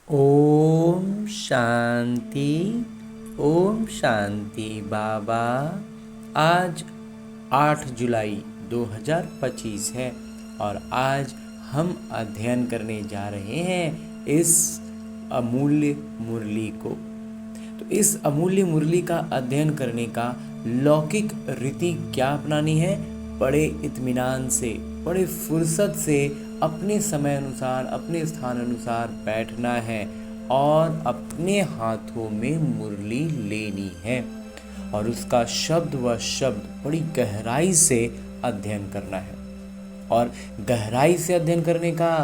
ओम शांति। ओम शांति बाबा। आज 8 जुलाई 2025 है और आज हम अध्ययन करने जा रहे हैं इस अमूल्य मुरली को। तो इस अमूल्य मुरली का अध्ययन करने का लौकिक रीति क्या अपनानी है? बड़े इत्मीनान से, बड़े फुर्सत से अपने समय अनुसार, अपने स्थान अनुसार बैठना है और अपने हाथों में मुरली लेनी है और उसका शब्द व शब्द बड़ी गहराई से अध्ययन करना है। और गहराई से अध्ययन करने का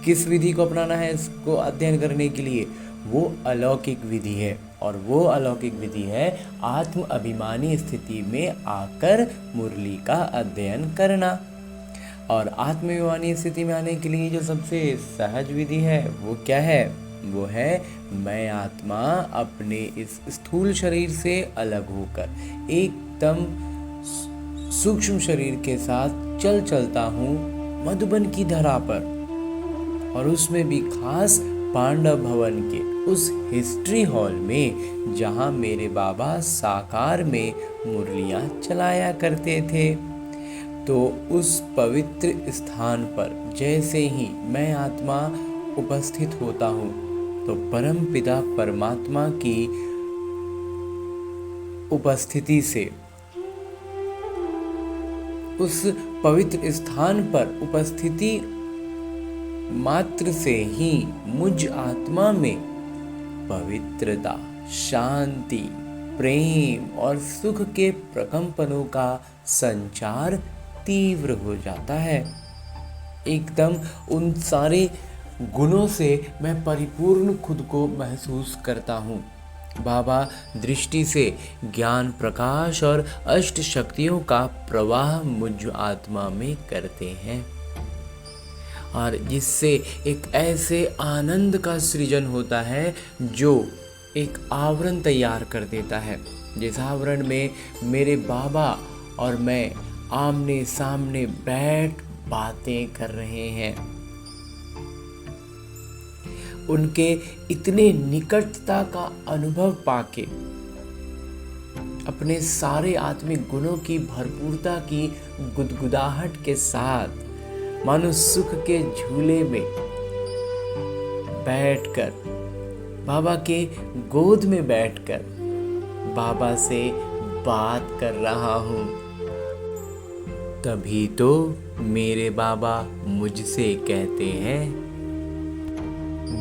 किस विधि को अपनाना है इसको अध्ययन करने के लिए? वो अलौकिक विधि है और वो अलौकिक विधि है आत्म अभिमानी स्थिति में आकर मुरली का अध्ययन करना। और आत्माभिमानी स्थिति में आने के लिए जो सबसे सहज विधि है वो क्या है? वो है मैं आत्मा अपने इस स्थूल शरीर से अलग होकर एकदम सूक्ष्म शरीर के साथ चलता हूँ मधुबन की धरा पर, और उसमें भी खास पांडव भवन के उस हिस्ट्री हॉल में जहाँ मेरे बाबा साकार में मुरलियाँ चलाया करते थे। तो उस पवित्र स्थान पर जैसे ही मैं आत्मा उपस्थित होता हूँ तो परम पिता परमात्मा की उपस्थिति से उस पवित्र स्थान पर उपस्थिति मात्र से ही मुझ आत्मा में पवित्रता, शांति, प्रेम और सुख के प्रकंपनों का संचार तीव्र हो जाता है। एकदम उन सारे गुणों से मैं परिपूर्ण खुद को महसूस करता हूँ। बाबा दृष्टि से ज्ञान, प्रकाश और अष्ट शक्तियों का प्रवाह मुझ आत्मा में करते हैं और जिससे एक ऐसे आनंद का सृजन होता है जो एक आवरण तैयार कर देता है, जिस आवरण में मेरे बाबा और मैं आमने सामने बैठ बातें कर रहे हैं। उनके इतने निकटता का अनुभव पाके अपने सारे आत्मिक गुणों की भरपूरता की गुदगुदाहट के साथ मानो सुख के झूले में बैठकर, बाबा के गोद में बैठकर बाबा से बात कर रहा हूँ। तभी तो मेरे बाबा मुझसे कहते हैं,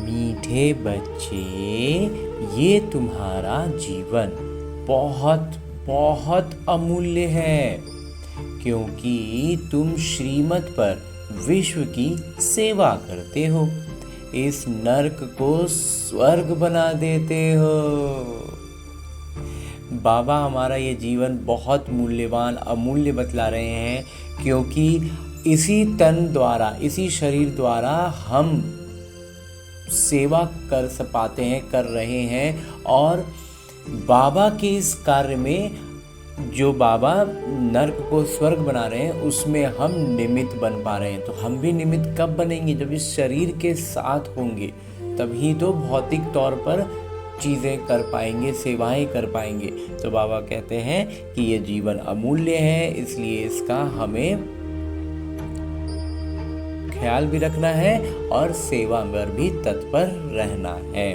मीठे बच्चे, ये तुम्हारा जीवन बहुत बहुत अमूल्य है, क्योंकि तुम श्रीमत पर विश्व की सेवा करते हो, इस नर्क को स्वर्ग बना देते हो। बाबा हमारा ये जीवन बहुत मूल्यवान, अमूल्य बतला रहे हैं, क्योंकि इसी तन द्वारा, इसी शरीर द्वारा हम सेवा पाते हैं, कर रहे हैं। और बाबा के इस कार्य में जो बाबा नर्क को स्वर्ग बना रहे हैं उसमें हम निमित्त बन पा रहे हैं। तो हम भी निमित्त कब बनेंगे? जब इस शरीर के साथ होंगे, तभी तो भौतिक तौर पर चीज़ें कर पाएंगे, सेवाएं कर पाएंगे। तो बाबा कहते हैं कि ये जीवन अमूल्य है, इसलिए इसका हमें ख्याल भी रखना है और सेवा में भी तत्पर रहना है।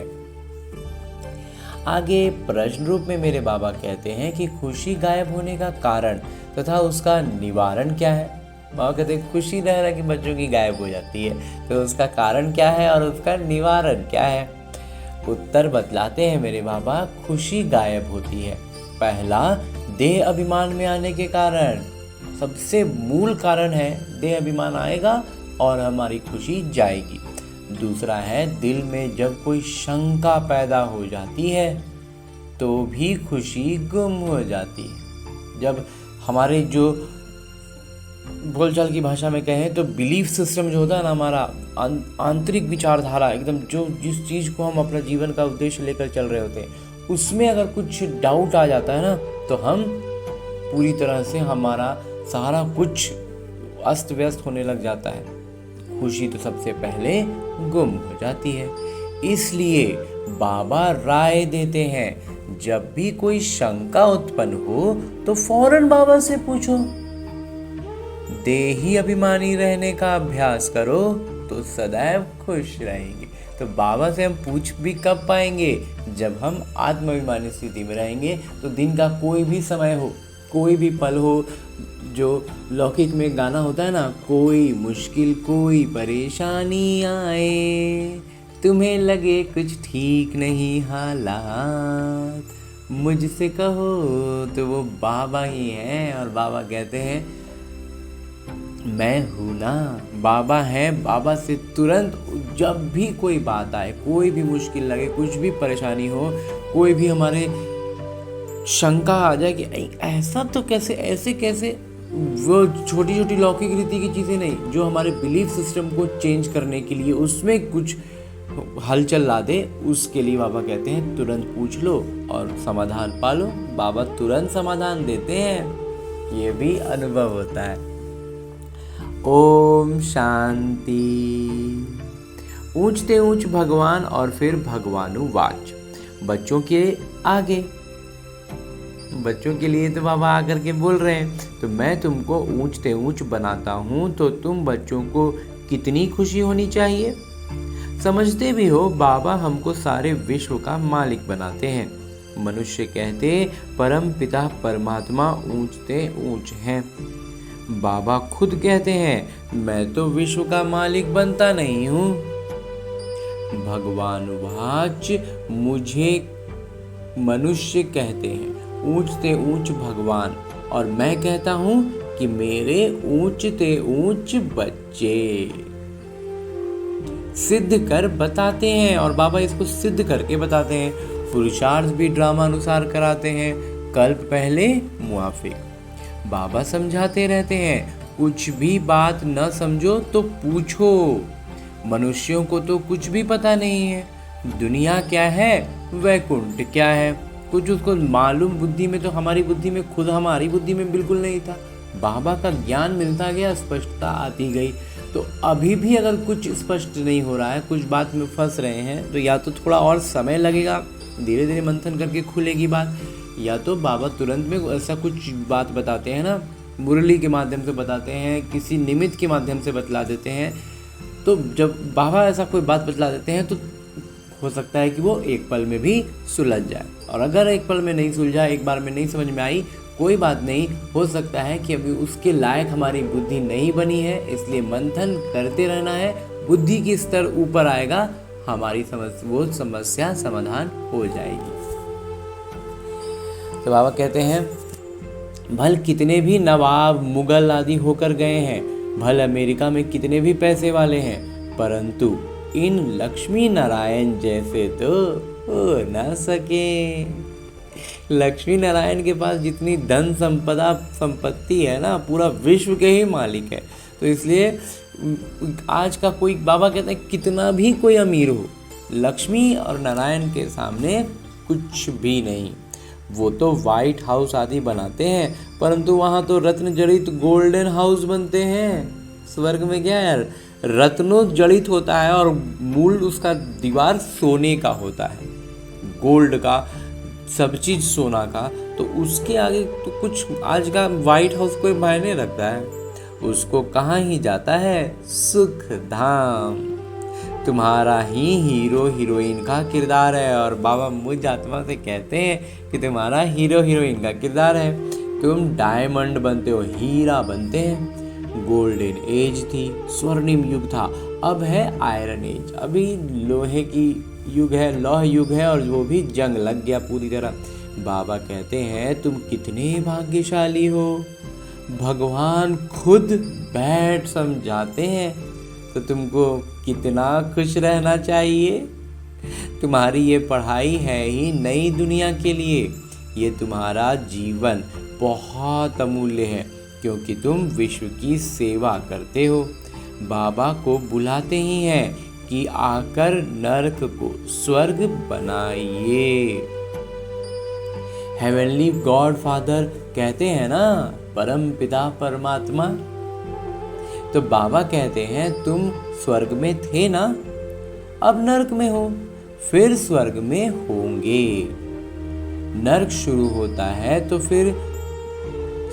आगे प्रश्न रूप में मेरे बाबा कहते हैं कि खुशी गायब होने का कारण तथा उसका निवारण क्या है? बाबा कहते हैं खुशी रह रहा कि बच्चों की गायब हो जाती है, तो उसका कारण क्या है और उसका निवारण क्या है? उत्तर बतलाते हैं मेरे बाबा, खुशी गायब होती है। पहला, देह अभिमान में आने के कारण। सबसे मूल कारण है देह अभिमान आएगा और हमारी खुशी जाएगी। दूसरा है, दिल में जब कोई शंका पैदा हो जाती है तो भी खुशी गुम हो जाती है। जब हमारे जो बोलचाल की भाषा में कहें तो बिलीफ सिस्टम जो होता है ना, हमारा आंतरिक विचारधारा, एकदम जो जिस चीज़ को हम अपना जीवन का उद्देश्य लेकर चल रहे होते हैं, उसमें अगर कुछ डाउट आ जाता है ना, तो हम पूरी तरह से हमारा सारा कुछ अस्त व्यस्त होने लग जाता है। खुशी तो सबसे पहले गुम हो जाती है। इसलिए बाबा राय देते हैं, जब भी कोई शंका उत्पन्न हो तो फौरन बाबा से पूछो। देही अभिमानी रहने का अभ्यास करो तो सदैव खुश रहेंगे। तो बाबा से हम पूछ भी कब पाएंगे? जब हम आत्माभिमानी स्थिति में रहेंगे। तो दिन का कोई भी समय हो, कोई भी पल हो, जो लौकिक में गाना होता है ना, कोई मुश्किल कोई परेशानी आए, तुम्हें लगे कुछ ठीक नहीं हालात, मुझसे कहो, तो वो बाबा ही हैं। और बाबा कहते हैं, मैं हूँ ना। बाबा हैं। बाबा से तुरंत जब भी कोई बात आए, कोई भी मुश्किल लगे, कुछ भी परेशानी हो, कोई भी हमारे शंका आ जाए कि ऐसा तो कैसे, ऐसे कैसे, वो छोटी छोटी लौकिक रीति की चीज़ें नहीं, जो हमारे बिलीफ सिस्टम को चेंज करने के लिए उसमें कुछ हलचल ला दे, उसके लिए बाबा कहते हैं तुरंत पूछ लो और समाधान पालो। बाबा तुरंत समाधान देते हैं। ये भी अनुभव होता है। ओम शांति। ऊंचते ऊंच भगवान और फिर भगवानुवाच। बच्चों के आगे, बच्चों के लिए तो बाबा आकर के बोल रहे हैं, तो मैं तुमको ऊंचते ऊंच बनाता हूँ तो तुम बच्चों को कितनी खुशी होनी चाहिए। समझते भी हो, बाबा हमको सारे विश्व का मालिक बनाते हैं। मनुष्य कहते परम पिता परमात्मा ऊंचते ऊंच हैं। बाबा खुद कहते हैं, मैं तो विश्व का मालिक बनता नहीं हूँ। भगवान वाच, मुझे मनुष्य कहते हैं ऊंचते ऊंच भगवान, और मैं कहता हूँ कि मेरे ऊंचते ऊंच बच्चे। सिद्ध कर बताते हैं, और बाबा इसको सिद्ध करके बताते हैं। पुरुषार्थ भी ड्रामा अनुसार कराते हैं, कल्प पहले मुआफिक। बाबा समझाते रहते हैं, कुछ भी बात न समझो तो पूछो। मनुष्यों को तो कुछ भी पता नहीं है, दुनिया क्या है, वैकुंठ क्या है, कुछ उसको मालूम बुद्धि में, तो हमारी बुद्धि में, खुद हमारी बुद्धि में बिल्कुल नहीं था। बाबा का ज्ञान मिलता गया, स्पष्टता आती गई। तो अभी भी अगर कुछ स्पष्ट नहीं हो रहा है, कुछ बात में फंस रहे हैं, तो या तो थोड़ा और समय लगेगा, धीरे धीरे मंथन करके खुलेगी बात, या तो बाबा तुरंत में ऐसा कुछ बात बताते हैं ना, मुरली के माध्यम से बताते हैं, किसी निमित्त के माध्यम से बतला देते हैं। तो जब बाबा ऐसा कोई बात बतला देते हैं तो हो सकता है कि वो एक पल में भी सुलझ जाए। और अगर एक पल में नहीं सुलझा, एक बार में नहीं समझ में आई, कोई बात नहीं, हो सकता है कि अभी उसके लायक हमारी बुद्धि नहीं बनी है, इसलिए मंथन करते रहना है। बुद्धि की स्तर ऊपर आएगा, हमारी वो समस्या समाधान हो जाएगी। तो बाबा कहते हैं, भल कितने भी नवाब मुगल आदि होकर गए हैं, भल अमेरिका में कितने भी पैसे वाले हैं, परंतु इन लक्ष्मी नारायण जैसे तो हो न सके। लक्ष्मी नारायण के पास जितनी धन संपत्ति है ना, पूरा विश्व के ही मालिक है। तो इसलिए आज का कोई, बाबा कहते हैं, कितना भी कोई अमीर हो, लक्ष्मी और नारायण के सामने कुछ भी नहीं। वो तो वाइट हाउस आदि बनाते हैं, परंतु वहाँ तो रत्न जड़ित गोल्डन हाउस बनते हैं। स्वर्ग में क्या है, रत्नों जड़ित होता है और मूल उसका दीवार सोने का होता है, गोल्ड का, सब चीज़ सोना का। तो उसके आगे तो कुछ आज का वाइट हाउस कोई मायने रखता है, उसको कहाँ ही जाता है, सुख धाम। तुम्हारा ही हीरो हीरोइन का किरदार है। और बाबा मुझ आत्मा से कहते हैं कि तुम्हारा हीरो हीरोइन का किरदार है। तुम डायमंड बनते हो, हीरा बनते हैं। गोल्डन एज थी, स्वर्णिम युग था, अब है आयरन एज, अभी लोहे की युग है, लौह युग है, और वो भी जंग लग गया पूरी तरह। बाबा कहते हैं, तुम कितने भाग्यशाली हो, भगवान खुद बैठ समझाते हैं, तो तुमको कितना खुश रहना चाहिए। तुम्हारी ये पढ़ाई है ही नई दुनिया के लिए, ये तुम्हारा जीवन बहुत अमूल्य है, क्योंकि तुम विश्व की सेवा करते हो। बाबा को बुलाते ही हैं कि आकर नरक को स्वर्ग बनाइए। हेवनली गॉड फादर कहते हैं ना, परम पिता परमात्मा। तो बाबा कहते हैं, तुम स्वर्ग में थे ना, अब नरक में हो, फिर स्वर्ग में होंगे। नरक शुरू होता है तो फिर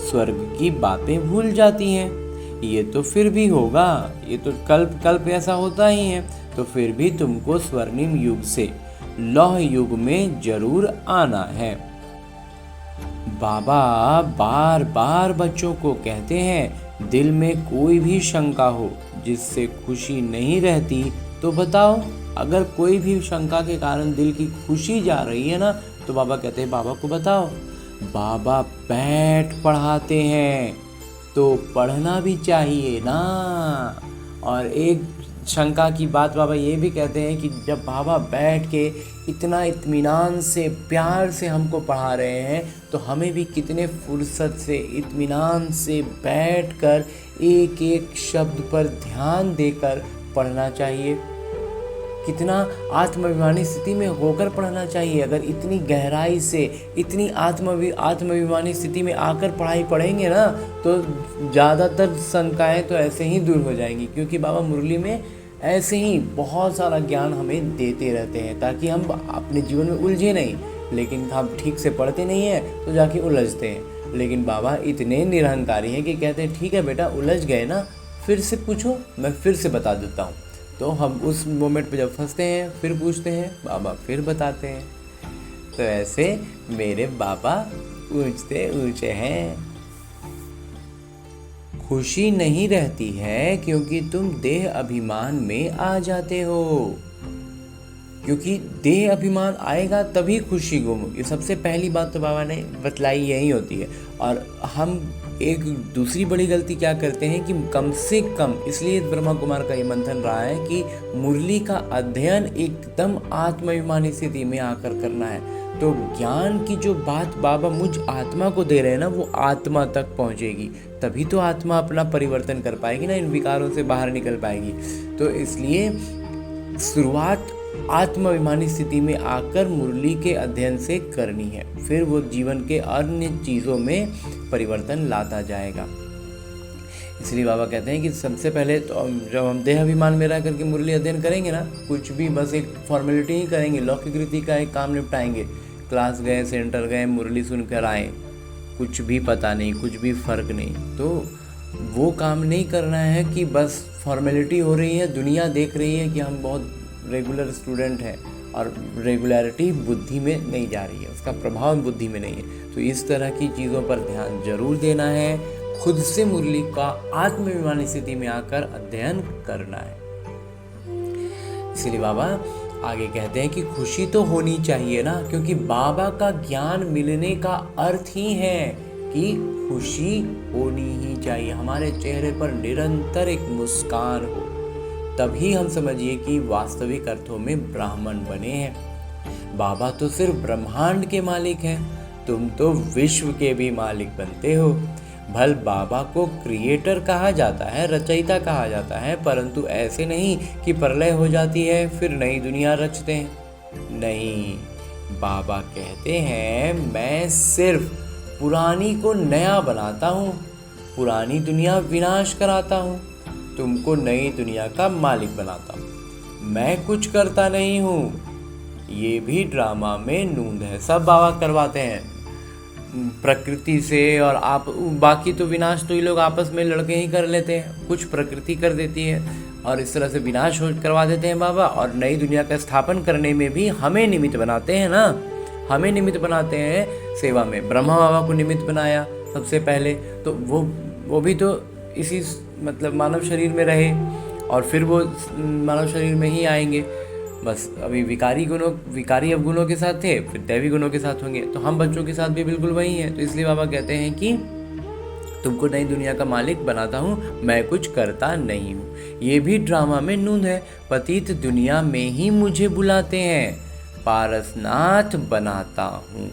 स्वर्ग की बातें भूल जाती हैं। ये तो फिर भी होगा, ये तो कल्प कल्प ऐसा होता ही है। तो फिर भी तुमको स्वर्णिम युग से लौह युग में जरूर आना है। बाबा बार बार बच्चों को कहते हैं, दिल में कोई भी शंका हो जिससे खुशी नहीं रहती तो बताओ। अगर कोई भी शंका के कारण दिल की खुशी जा रही है ना, तो बाबा कहते हैं बाबा को बताओ। बाबा बैठ पढ़ाते हैं, तो पढ़ना भी चाहिए ना। और एक शंका की बात बाबा ये भी कहते हैं कि जब बाबा बैठ के इतना इत्मीनान से प्यार से हमको पढ़ा रहे हैं, तो हमें भी कितने फुर्सत से इत्मीनान से बैठकर एक एक शब्द पर ध्यान देकर पढ़ना चाहिए। कितना आत्माभिमानी स्थिति में होकर पढ़ना चाहिए। अगर इतनी गहराई से, इतनी आत्माभिमानी स्थिति में आकर पढ़ाई पढ़ेंगे ना, तो ज़्यादातर शंकाएं तो ऐसे ही दूर हो जाएंगी। क्योंकि बाबा मुरली में ऐसे ही बहुत सारा ज्ञान हमें देते रहते हैं, ताकि हम अपने जीवन में उलझे नहीं। लेकिन हम ठीक से पढ़ते नहीं हैं तो जाके उलझते हैं। लेकिन बाबा इतने निरहंकारी हैं कि कहते हैं ठीक है बेटा, उलझ गए ना, फिर से पूछो, मैं फिर से बता देता हूँ। तो हम उस मोमेंट पे जब फंसते हैं फिर पूछते हैं, बाबा फिर बताते हैं। तो ऐसे मेरे बाबा ऊंचते ऊंचे हैं। खुशी नहीं रहती है क्योंकि तुम देह अभिमान में आ जाते हो। क्योंकि देह अभिमान आएगा तभी खुशी गुम होगी। सबसे पहली बात तो बाबा ने बतलाई यही होती है। और हम एक दूसरी बड़ी गलती क्या करते हैं कि कम से कम, इसलिए ब्रह्मा कुमार का ये मंथन रहा है कि मुरली का अध्ययन एकदम आत्माभिमानी स्थिति में आकर करना है। तो ज्ञान की जो बात बाबा मुझ आत्मा को दे रहे हैं ना, वो आत्मा तक पहुंचेगी, तभी तो आत्मा अपना परिवर्तन कर पाएगी ना, इन विकारों से बाहर निकल पाएगी। तो इसलिए शुरुआत आत्माभिमानी स्थिति में आकर मुरली के अध्ययन से करनी है, फिर वो जीवन के अन्य चीज़ों में परिवर्तन लाता जाएगा। इसलिए बाबा कहते हैं कि सबसे पहले तो जब हम देह अभिमान में रह करके मुरली अध्ययन करेंगे ना, कुछ भी बस एक फॉर्मेलिटी ही करेंगे, लौकिक रीति का एक काम निपटाएंगे, क्लास गए, सेंटर गए, मुरली सुनकर आए, कुछ भी पता नहीं, कुछ भी फर्क नहीं। तो वो काम नहीं करना है कि बस फॉर्मेलिटी हो रही है, दुनिया देख रही है कि हम बहुत रेगुलर स्टूडेंट हैं, और रेगुलरिटी बुद्धि में नहीं जा रही है, उसका प्रभाव बुद्धि में नहीं है। तो इस तरह की चीज़ों पर ध्यान जरूर देना है, खुद से मुरली का आत्माभिमानी स्थिति में आकर अध्ययन करना है। इसलिए बाबा आगे कहते हैं कि खुशी तो होनी चाहिए ना, क्योंकि बाबा का ज्ञान मिलने का अर्थ ही है कि खुशी होनी ही चाहिए। हमारे चेहरे पर निरंतर एक मुस्कान हो, तभी हम समझिए कि वास्तविक अर्थों में ब्राह्मण बने हैं। बाबा तो सिर्फ ब्रह्मांड के मालिक हैं, तुम तो विश्व के भी मालिक बनते हो। भल बाबा को क्रिएटर कहा जाता है, रचयिता कहा जाता है, परंतु ऐसे नहीं कि प्रलय हो जाती है फिर नई दुनिया रचते हैं। नहीं, बाबा कहते हैं मैं सिर्फ पुरानी को नया बनाता हूँ, पुरानी दुनिया विनाश कराता हूँ, तुमको नई दुनिया का मालिक बनाता हूँ। मैं कुछ करता नहीं हूँ, ये भी ड्रामा में नूंद है। सब बाबा करवाते हैं प्रकृति से, और आप बाकी तो विनाश तो ये लोग आपस में लड़के ही कर लेते हैं, कुछ प्रकृति कर देती है और इस तरह से विनाश करवा देते हैं बाबा। और नई दुनिया का स्थापन करने में भी हमें निमित्त बनाते हैं ना, हमें निमित्त बनाते हैं सेवा में। ब्रह्मा बाबा को निमित्त बनाया सबसे पहले, तो वो भी तो इसी मतलब मानव शरीर में रहे, और फिर वो मानव शरीर में ही आएंगे। बस अभी विकारी अवगुणों के साथ थे, फिर दैवी गुणों के साथ होंगे। तो हम बच्चों के साथ भी बिल्कुल वही है। तो इसलिए बाबा कहते हैं कि तुमको नई दुनिया का मालिक बनाता हूँ, मैं कुछ करता नहीं हूँ। ये भी ड्रामा में नूंद है। पतित दुनिया में ही मुझे बुलाते हैं, पारसनाथ बनाता हूँ।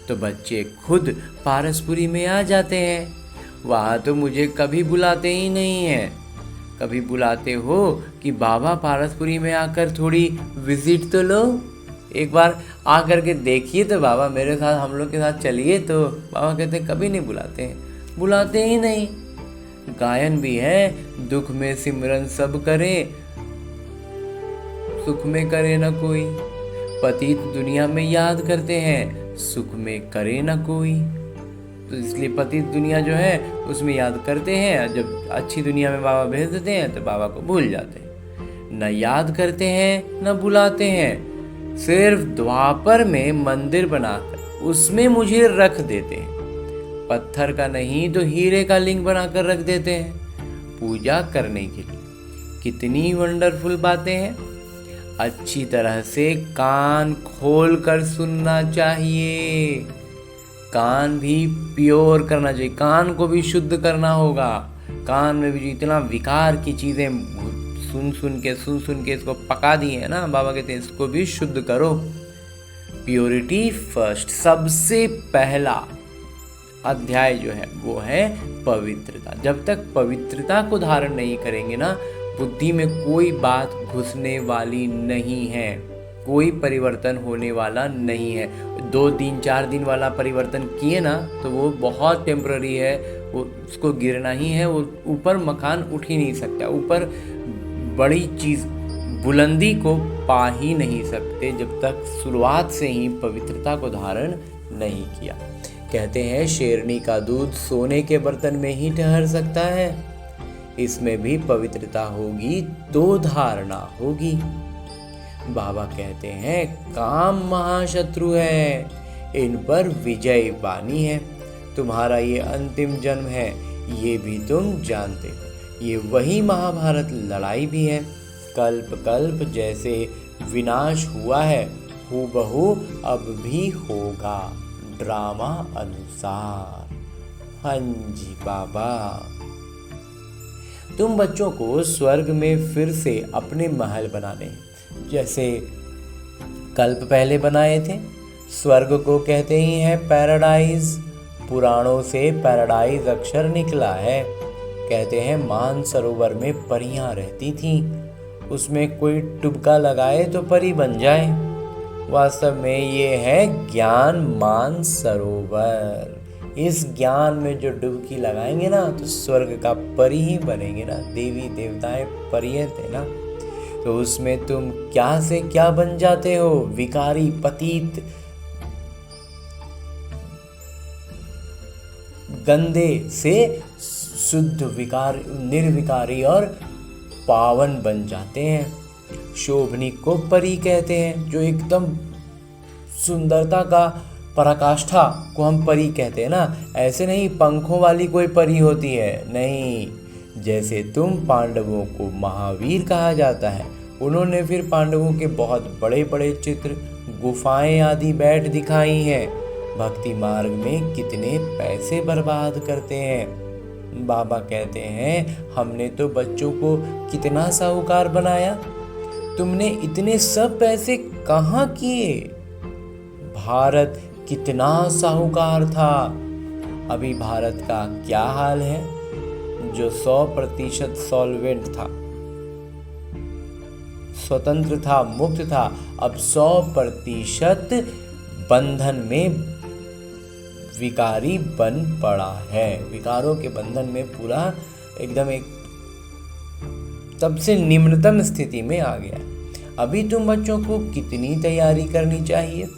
तो बच्चे खुद पारसपुरी में आ जाते हैं, वहाँ तो मुझे कभी बुलाते ही नहीं हैं। कभी बुलाते हो कि बाबा पारसपुरी में आकर थोड़ी विजिट तो लो, एक बार आकर के देखिए तो बाबा मेरे साथ, हम लोग के साथ चलिए। तो बाबा कहते हैं कभी नहीं बुलाते हैं, बुलाते ही नहीं। गायन भी है, दुख में सिमरन सब करे, सुख में करे न कोई। पतित दुनिया में याद करते हैं, सुख में करे न कोई। तो इसलिए पतित दुनिया जो है उसमें याद करते हैं, जब अच्छी दुनिया में बाबा भेज देते हैं तो बाबा को भूल जाते हैं। न याद करते हैं न बुलाते हैं, सिर्फ द्वापर में मंदिर बनाकर उसमें मुझे रख देते हैं। पत्थर का नहीं तो हीरे का लिंग बनाकर रख देते हैं पूजा करने के लिए। कितनी वंडरफुल बातें हैं। अच्छी तरह से कान खोल कर सुनना चाहिए। कान भी प्योर करना चाहिए, कान को भी शुद्ध करना होगा। कान में भी जितना विकार की चीज़ें सुन सुन के इसको पका दी है ना, बाबा कहते हैं इसको भी शुद्ध करो। प्योरिटी फर्स्ट, सबसे पहला अध्याय जो है वो है पवित्रता। जब तक पवित्रता को धारण नहीं करेंगे ना, बुद्धि में कोई बात घुसने वाली नहीं है, कोई परिवर्तन होने वाला नहीं है। 2 दिन 4 दिन वाला परिवर्तन किए ना तो वो बहुत टेम्पररी है, वो उसको गिरना ही है। वो ऊपर मकान उठ ही नहीं सकता, ऊपर बड़ी चीज़ बुलंदी को पा ही नहीं सकते जब तक शुरुआत से ही पवित्रता को धारण नहीं किया। कहते हैं शेरनी का दूध सोने के बर्तन में ही ठहर सकता है, इसमें भी पवित्रता होगी तो धारणा होगी। बाबा कहते हैं काम महाशत्रु है, इन पर विजय बानी है। तुम्हारा ये अंतिम जन्म है, ये भी तुम जानते हो। ये वही महाभारत लड़ाई भी है। कल्प कल्प जैसे विनाश हुआ है, हूबहू अब भी होगा ड्रामा अनुसार। हाँ जी बाबा। तुम बच्चों को स्वर्ग में फिर से अपने महल बनाने हैं, जैसे कल्प पहले बनाए थे। स्वर्ग को कहते ही हैं पैराडाइज, पुराणों से पैराडाइज अक्षर निकला है। कहते हैं मानसरोवर में परियां रहती थीं, उसमें कोई टुबका लगाए तो परी बन जाए। वास्तव में ये है ज्ञान मानसरोवर। इस ज्ञान में जो डुबकी लगाएंगे ना तो स्वर्ग का परी ही बनेंगे ना। देवी देवताएं परियां थे ना, तो उसमें तुम क्या से क्या बन जाते हो, विकारी पतित गंदे से शुद्ध विकार निर्विकारी और पावन बन जाते हैं। शोभनिक को परी कहते हैं, जो एकदम सुंदरता का पराकाष्ठा को हम परी कहते हैं ना। ऐसे नहीं पंखों वाली कोई परी होती है, नहीं। जैसे तुम पांडवों को महावीर कहा जाता है, उन्होंने फिर पांडवों के बहुत बड़े बड़े चित्र, गुफाएं आदि बैठ दिखाई हैं। भक्ति मार्ग में कितने पैसे बर्बाद करते हैं। बाबा कहते हैं हमने तो बच्चों को कितना साहूकार बनाया, तुमने इतने सब पैसे कहाँ किए। भारत कितना साहूकार था, अभी भारत का क्या हाल है। जो 100% सॉल्वेंट था, स्वतंत्र था, मुक्त था, अब 100% बंधन में विकारी बन पड़ा है। विकारों के बंधन में पूरा एकदम एक सबसे निम्नतम स्थिति में आ गया। अभी तुम बच्चों को कितनी तैयारी करनी चाहिए।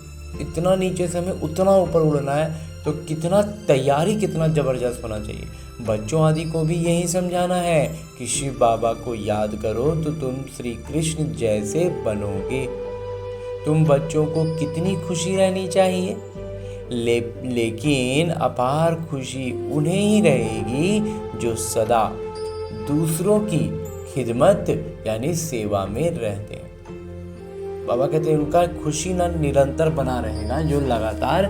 इतना नीचे से हमें उतना ऊपर उड़ना है, तो कितना तैयारी कितना जबरदस्त होना चाहिए। बच्चों आदि को भी यही समझाना है कि शिव बाबा को याद करो तो तुम श्री कृष्ण जैसे बनोगे। तुम बच्चों को कितनी खुशी रहनी चाहिए, लेकिन अपार खुशी उन्हें ही रहेगी जो सदा दूसरों की खिदमत यानी सेवा में रहते हैं। बाबा कहते हैं उनका खुशी ना निरंतर बना रहेगा जो लगातार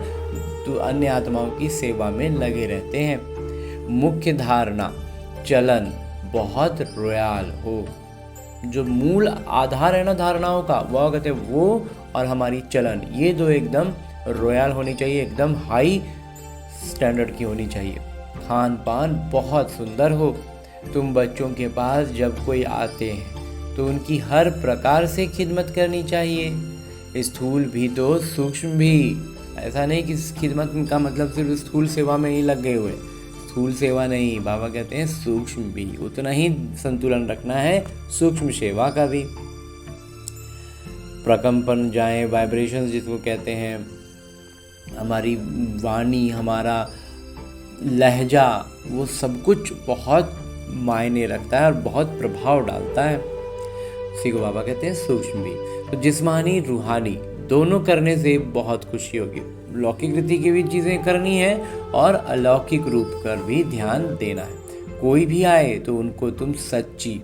तो अन्य आत्माओं की सेवा में लगे रहते हैं। मुख्य धारणा चलन बहुत रॉयल हो, जो मूल आधार है ना धारणाओं का, वो कहते हैं वो और हमारी चलन, ये दो एकदम रॉयल होनी चाहिए, एकदम हाई स्टैंडर्ड की होनी चाहिए। खान पान बहुत सुंदर हो। तुम बच्चों के पास जब कोई आते हैं तो उनकी हर प्रकार से खिदमत करनी चाहिए, स्थूल भी तो सूक्ष्म भी। ऐसा नहीं कि खिदमत का मतलब सिर्फ स्थूल सेवा में ही लग गए हुए। स्थूल सेवा नहीं, बाबा कहते हैं सूक्ष्म भी, उतना ही संतुलन रखना है सूक्ष्म सेवा का भी। प्रकंपन जाए, वाइब्रेशंस जिसको कहते हैं, हमारी वाणी, हमारा लहजा, वो सब कुछ बहुत मायने रखता है और बहुत प्रभाव डालता है। उसी को बाबा कहते हैं सूक्ष्म भी। तो जिस्मानी रूहानी दोनों करने से बहुत खुशी होगी। लौकिक रीति की भी चीज़ें करनी है और अलौकिक रूप पर भी ध्यान देना है। कोई भी आए तो उनको तुम सच्ची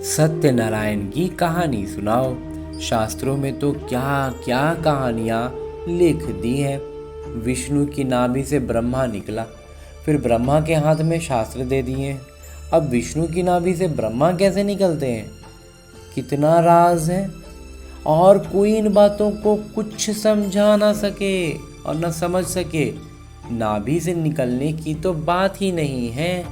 सत्यनारायण की कहानी सुनाओ। शास्त्रों में तो क्या क्या कहानियाँ लिख दी हैं। विष्णु की नाभि से ब्रह्मा निकला, फिर ब्रह्मा के हाथ में शास्त्र दे दिए। अब विष्णु की नाभि से ब्रह्मा कैसे निकलते हैं, कितना राज है, और कोई इन बातों को कुछ समझा ना सके और न समझ सके। नाभि से निकलने की तो बात ही नहीं है।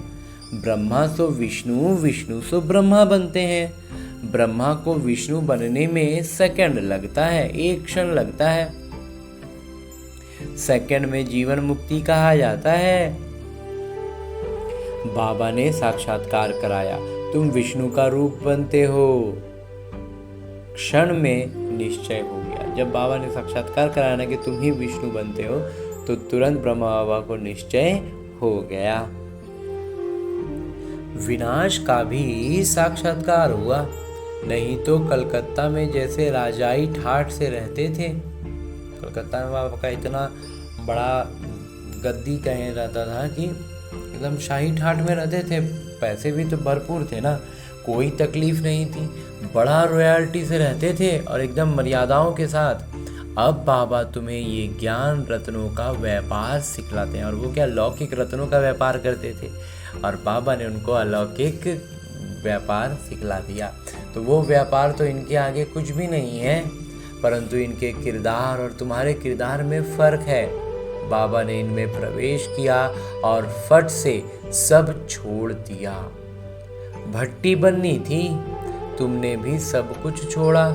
ब्रह्मा सो विष्णु, विष्णु सो ब्रह्मा बनते हैं। ब्रह्मा को विष्णु बनने में सेकंड लगता है, एक क्षण लगता है। सेकंड में जीवन मुक्ति कहा जाता है। बाबा ने साक्षात्कार कराया, तुम विष्णु का रूप बनते हो। क्षण में निश्चय हो गया। जब बाबा ने साक्षात्कार कराया ना कि तुम ही विष्णु बनते हो, तो तुरंत ब्रह्मा बाबा को निश्चय हो गया। विनाश का भी साक्षात्कार हुआ। नहीं तो कलकत्ता में जैसे राजाई ठाठ से रहते थे। कलकत्ता में बाबा का इतना बड़ा गद्दी कहे रहता था कि एकदम शाही ठाठ में रहते थे। पैसे भी तो भरपूर थे ना, कोई तकलीफ नहीं थी, बड़ा रॉयल्टी से रहते थे और एकदम मर्यादाओं के साथ। अब बाबा तुम्हें ये ज्ञान रत्नों का व्यापार सिखलाते हैं। और वो क्या, लौकिक रत्नों का व्यापार करते थे और बाबा ने उनको अलौकिक व्यापार सिखला दिया। तो वो व्यापार तो इनके आगे कुछ भी नहीं है, परंतु इनके किरदार और तुम्हारे किरदार में फर्क है। बाबा ने इनमें प्रवेश किया और फट से सब छोड़ दिया। भट्टी बननी थी, तुमने भी सब कुछ छोड़ा।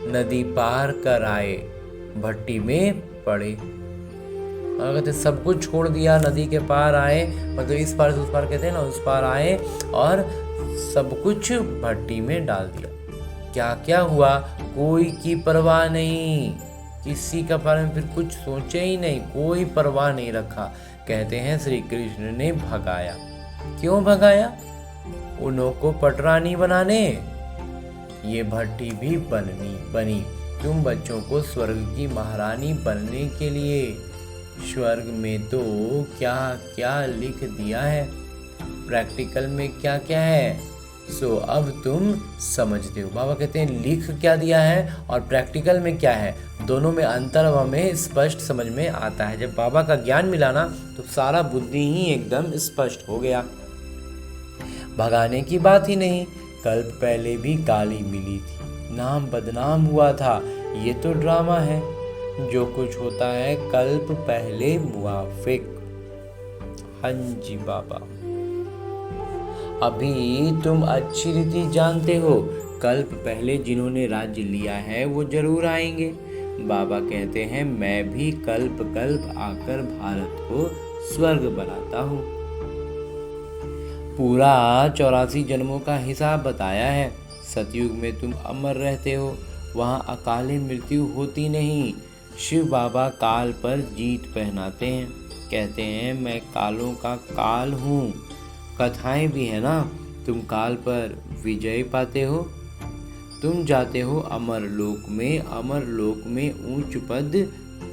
नदी पार कर आए, भट्टी में पड़े। और कहते सब कुछ छोड़ दिया, नदी के पार आए, मतलब इस पार से उस पार कहते हैं ना, उस पार आए और सब कुछ भट्टी में डाल दिया। क्या क्या हुआ, कोई की परवाह नहीं, किसी का बारे में फिर कुछ सोचे ही नहीं, कोई परवाह नहीं रखा। कहते हैं श्री कृष्ण ने भगाया। क्यों भगाया? उन्हों को पटरानी बनाने। ये भट्टी भी बनी तुम बच्चों को स्वर्ग की महारानी बनने के लिए। स्वर्ग में तो क्या क्या लिख दिया है, प्रैक्टिकल में क्या क्या है, सो अब तुम समझते हो। बाबा कहते हैं लिख क्या दिया है और प्रैक्टिकल में क्या है, दोनों में अंतर हमें स्पष्ट समझ में आता है। जब बाबा का ज्ञान मिला ना, तो सारा बुद्धि ही एकदम स्पष्ट हो गया। भगाने की बात ही नहीं, कल्प पहले भी गाली मिली थी, नाम बदनाम हुआ था। ये तो ड्रामा है, जो कुछ होता है कल्प पहले मुआफिक। हाँ जी बाबा, अभी तुम अच्छी रीति जानते हो, कल्प पहले जिन्होंने राज्य लिया है वो जरूर आएंगे। बाबा कहते हैं मैं भी कल्प कल्प आकर भारत को स्वर्ग बनाता हूँ। पूरा 84 जन्मों का हिसाब बताया है। सतयुग में तुम अमर रहते हो, वहाँ अकाले मृत्यु होती नहीं। शिव बाबा काल पर जीत पहनाते हैं, कहते हैं मैं कालों का काल हूँ। कथाएं भी है ना, तुम काल पर विजय पाते हो, तुम जाते हो अमर लोक में ऊंच पद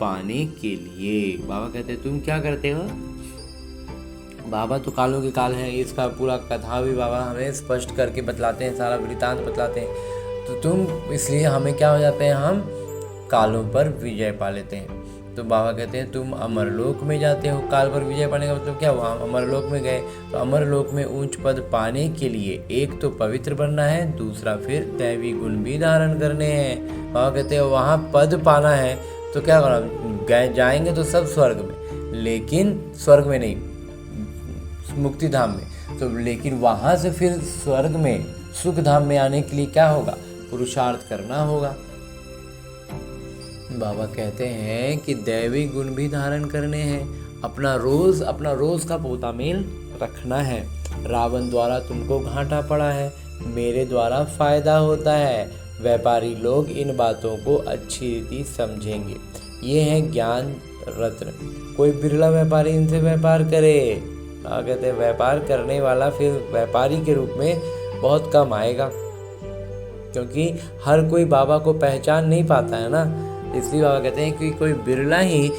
पाने के लिए। बाबा कहते हैं तुम क्या करते हो? बाबा तो कालों के काल है, इसका पूरा कथा भी बाबा हमें स्पष्ट करके बतलाते हैं, सारा वृतांत बतलाते हैं। तो तुम, इसलिए हमें क्या हो जाते हैं, हम कालों पर विजय पा लेते हैं। तो बाबा कहते हैं तुम अमरलोक में जाते हो, काल पर विजय पाने का मतलब क्या हुआ, हम अमरलोक में गए। तो अमरलोक में ऊंच पद पाने के लिए एक तो पवित्र बनना है, दूसरा फिर दैवी गुण भी धारण करने हैं। बाबा कहते हैं वहाँ पद पाना है तो क्या करना, जाएंगे तो सब स्वर्ग में, लेकिन स्वर्ग में नहीं, मुक्ति धाम में। तो लेकिन वहाँ से फिर स्वर्ग में सुख धाम में आने के लिए क्या होगा, पुरुषार्थ करना होगा। बाबा कहते हैं कि दैवी गुण भी धारण करने हैं अपना रोज का पोता मेल रखना है। रावण द्वारा तुमको घाटा पड़ा है, मेरे द्वारा फायदा होता है। व्यापारी लोग इन बातों को अच्छी रीति समझेंगे। ये है ज्ञान रत्न, कोई बिरला व्यापारी इनसे व्यापार करे। कहते हैं व्यापार करने वाला फिर व्यापारी के रूप में बहुत कम आएगा, क्योंकि हर कोई बाबा को पहचान नहीं पाता है ना। इसलिए बाबा कहते हैं कि कोई बिरला ही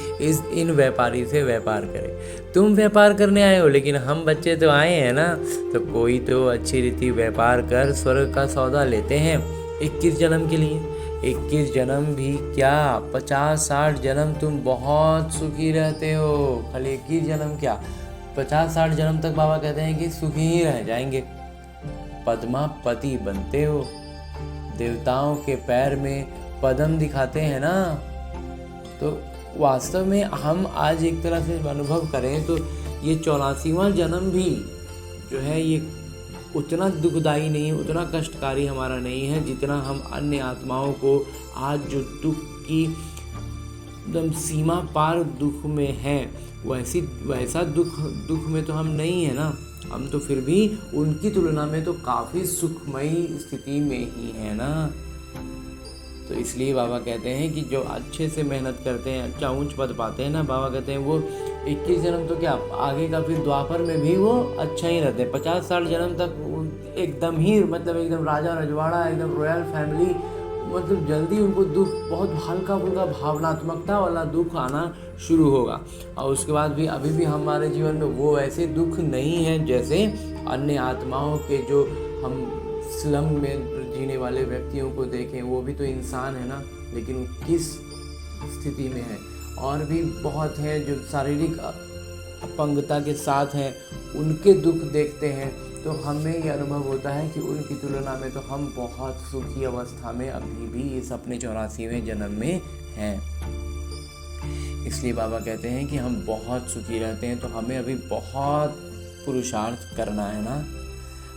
इन व्यापारी से व्यापार करे। तुम व्यापार करने आए हो, लेकिन हम बच्चे तो आए हैं ना, तो कोई तो अच्छी रीति व्यापार कर स्वर्ग का सौदा लेते हैं 21 जन्म के लिए। 21 जन्म भी क्या, 50-60 जन्म तुम बहुत सुखी रहते हो। खाली 21 जन्म क्या, 50-60 जन्म तक बाबा कहते हैं कि सुखी ही रह जाएंगे। पद्मापति बनते हो, देवताओं के पैर में पद्म दिखाते हैं ना। तो वास्तव में हम आज एक तरह से अनुभव करें तो ये 84वां जन्म भी जो है ये उतना दुखदाई नहीं, उतना कष्टकारी हमारा नहीं है, जितना हम अन्य आत्माओं को आज जो दुख की एकदम सीमा पार दुख में हैं, वैसा दुख में तो हम नहीं है ना। हम तो फिर भी उनकी तुलना में तो काफ़ी सुखमयी स्थिति में ही है ना। तो इसलिए बाबा कहते हैं कि जो अच्छे से मेहनत करते हैं, अच्छा ऊंच पद पाते हैं ना, बाबा कहते हैं वो 21 जन्म तो क्या, आगे का फिर द्वापर में भी वो अच्छा ही रहते हैं। 50-60 जन्म तक एकदम ही मतलब एकदम राजा रजवाड़ा, एकदम रॉयल फैमिली, मतलब जल्दी उनको दुख बहुत हल्का फुल्का भावनात्मकता वाला दुख आना शुरू होगा। और उसके बाद भी अभी भी हमारे जीवन में वो ऐसे दुख नहीं है जैसे अन्य आत्माओं के, जो हम स्लम में जीने वाले व्यक्तियों को देखें, वो भी तो इंसान है ना, लेकिन वो किस स्थिति में है। और भी बहुत हैं जो शारीरिक अपंगता के साथ हैं, उनके दुख देखते हैं तो हमें ये अनुभव होता है कि उनकी तुलना में तो हम बहुत सुखी अवस्था में अभी भी इस अपने 84वें जन्म में हैं। इसलिए बाबा कहते हैं कि हम बहुत सुखी रहते हैं, तो हमें अभी बहुत पुरुषार्थ करना है ना,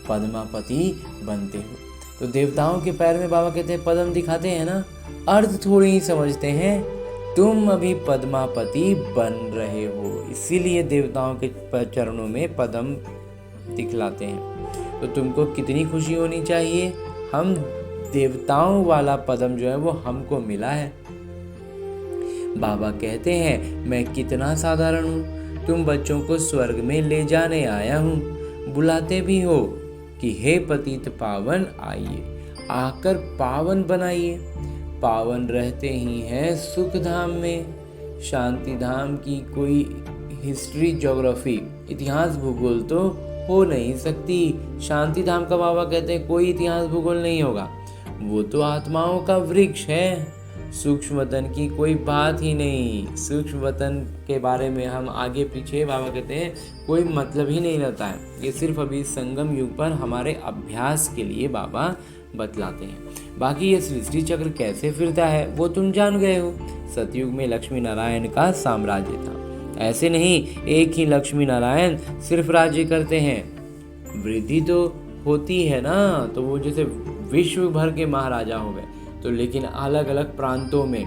पद्मापति बनते हो। तो देवताओं के पैर में बाबा कहते हैं पद्म दिखाते हैं ना, अर्थ थोड़ी ही समझते हैं। तुम अभी पद्मापति बन रहे हो, इसीलिए देवताओं के चरणों में पद्म दिखलाते हैं। तो तुमको कितनी खुशी होनी चाहिए, हम देवताओं वाला पद्म जो है वो हमको मिला है। बाबा कहते हैं मैं कितना साधारण हूँ, तुम बच्चों को स्वर्ग में ले जाने आया हूँ। बुलाते भी हो कि हे पतित पावन आइए, आकर पावन बनाइए। पावन रहते ही हैं सुख धाम में। शांति धाम की कोई हिस्ट्री, ज्योग्राफी, इतिहास, भूगोल तो हो नहीं सकती। शांति धाम का बाबा कहते हैं कोई इतिहास भूगोल नहीं होगा, वो तो आत्माओं का वृक्ष है। सूक्ष्म वतन की कोई बात ही नहीं। सूक्ष्म वतन के बारे में हम आगे पीछे बाबा कहते हैं कोई मतलब ही नहीं रहता है। ये सिर्फ अभी संगम युग पर हमारे अभ्यास के लिए बाबा बतलाते हैं। बाकी ये सृष्टि चक्र कैसे फिरता है वो तुम जान गए हो। सतयुग में लक्ष्मी नारायण का साम्राज्य था। ऐसे नहीं एक ही लक्ष्मी नारायण सिर्फ राज्य करते हैं, वृद्धि तो होती है ना। तो वो जैसे विश्व भर के महाराजा हो गए, तो लेकिन अलग अलग प्रांतों में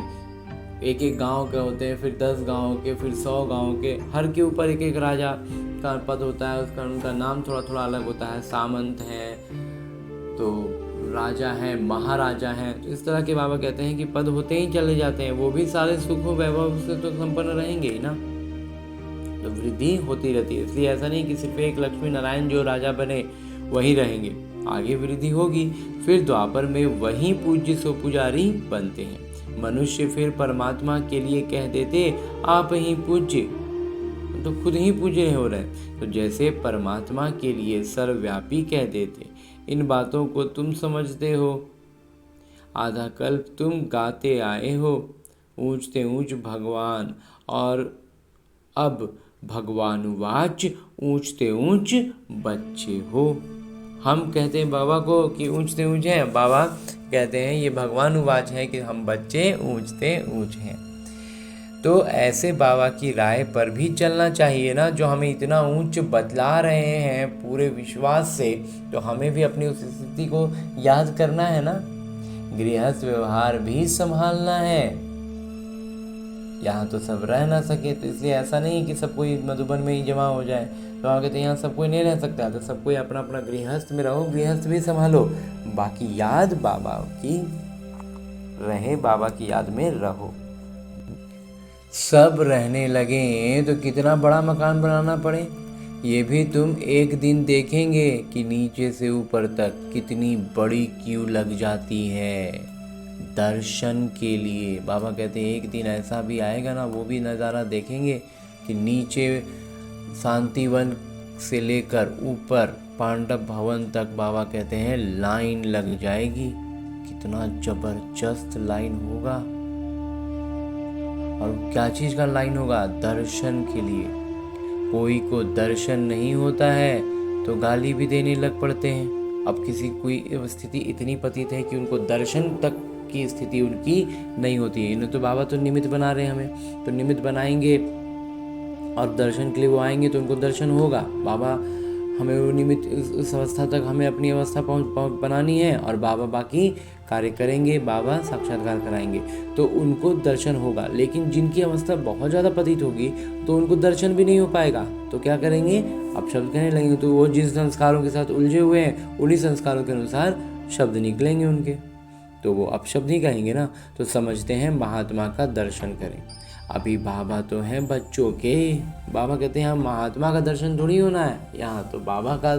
एक एक गांव के होते हैं, फिर 10 गांव के, फिर 100 गांव के, हर के ऊपर एक एक राजा का पद होता है। उसका उनका नाम थोड़ा थोड़ा अलग होता है। सामंत हैं, तो राजा हैं, महाराजा हैं। तो इस तरह के बाबा कहते हैं कि पद होते ही चले जाते हैं, वो भी सारे सुखों वैभव से तो संपन्न रहेंगे ही ना। तो वृद्धि होती रहती है। इसलिए ऐसा नहीं कि सिर्फ एक लक्ष्मी नारायण जो राजा बने वही रहेंगे, आगे वृद्धि होगी। फिर द्वापर में वही पूज्य सो पुजारी बनते हैं। मनुष्य फिर परमात्मा के लिए कह देते आप ही पूज्य, तो खुद ही पूज्य हो रहे। तो जैसे परमात्मा के लिए सर्वव्यापी कह देते। इन बातों को तुम समझते हो। आधा कल्प तुम गाते आए हो ऊंचते ऊंच भगवान, और अब भगवानुवाच ऊंचते ऊंच बच्चे हो। हम कहते हैं बाबा को कि ऊंचते ऊंच हैं, बाबा कहते हैं ये भगवानुवाच है कि हम बच्चे ऊंचते ऊंच हैं। तो ऐसे बाबा की राय पर भी चलना चाहिए ना, जो हमें इतना ऊंच बतला रहे हैं पूरे विश्वास से। तो हमें भी अपनी उस स्थिति को याद करना है ना, गृहस्थ व्यवहार भी संभालना है। यहाँ तो सब रह ना सके, तो इसलिए ऐसा नहीं कि सब कोई मधुबन में ही जमा हो जाए। तो वहाँ कहते हैं यहाँ सब कोई नहीं रह सकता, तो सब कोई अपना अपना गृहस्थ में रहो, गृहस्थ भी संभालो, बाकी याद बाबा की रहे, बाबा की याद में रहो। सब रहने लगे तो कितना बड़ा मकान बनाना पड़े, ये भी तुम एक दिन देखेंगे कि नीचे से ऊपर तक कितनी बड़ी क्यू लग जाती है दर्शन के लिए। बाबा कहते हैं एक दिन ऐसा भी आएगा ना, वो भी नज़ारा देखेंगे कि नीचे शांतिवन से लेकर ऊपर पांडव भवन तक बाबा कहते हैं लाइन लग जाएगी। कितना जबरदस्त लाइन होगा, और क्या चीज़ का लाइन होगा? दर्शन के लिए। कोई को दर्शन नहीं होता है तो गाली भी देने लग पड़ते हैं। अब किसी कोई स्थिति इतनी पतित है कि उनको दर्शन तक की स्थिति उनकी नहीं होती है। इन्हें तो बाबा तो निमित्त बना रहे हैं हमें, तो निमित्त बनाएंगे और दर्शन के लिए वो आएंगे तो उनको दर्शन होगा। बाबा हमें वो निमित्त उस अवस्था तक हमें अपनी अवस्था बनानी है, और बाबा बाकी कार्य करेंगे, बाबा साक्षात्कार कराएंगे तो उनको दर्शन होगा। लेकिन जिनकी अवस्था बहुत ज़्यादा पतित होगी तो उनको दर्शन भी नहीं हो पाएगा, तो क्या करेंगे? अब शब्द कहने लगेंगे, तो वो जिस संस्कारों के साथ उलझे हुए हैं उन्हीं संस्कारों के अनुसार शब्द निकलेंगे उनके, तो वो अपशब्द ही कहेंगे ना। तो समझते हैं महात्मा का दर्शन करें। अभी बाबा तो हैं बच्चों के, बाबा कहते हैं यहाँ महात्मा का दर्शन थोड़ी होना है, यहाँ तो बाबा का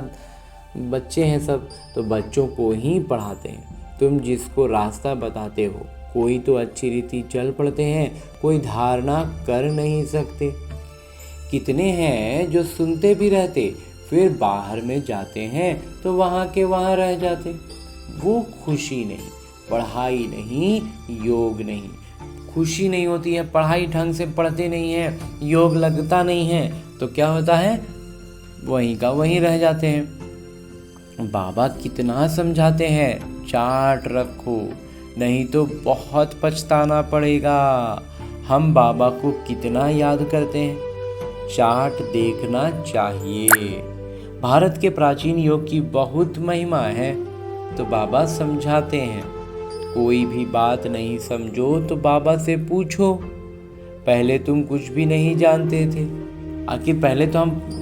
बच्चे हैं सब, तो बच्चों को ही पढ़ाते हैं। तुम जिसको रास्ता बताते हो, कोई तो अच्छी रीति चल पड़ते हैं, कोई धारणा कर नहीं सकते। कितने हैं जो सुनते भी रहते, फिर बाहर में जाते हैं तो वहाँ के वहाँ रह जाते। वो खुशी नहीं, पढ़ाई नहीं, योग नहीं। खुशी नहीं होती है, पढ़ाई ढंग से पढ़ते नहीं हैं, योग लगता नहीं है, तो क्या होता है? वहीं का वहीं रह जाते हैं। बाबा कितना समझाते हैं, चार्ट रखो नहीं तो बहुत पछताना पड़ेगा। हम बाबा को कितना याद करते हैं, चार्ट देखना चाहिए। भारत के प्राचीन योग की बहुत महिमा है, तो बाबा समझाते हैं। कोई भी बात नहीं समझो तो बाबा से पूछो। पहले तुम कुछ भी नहीं जानते थे, आखिर पहले तो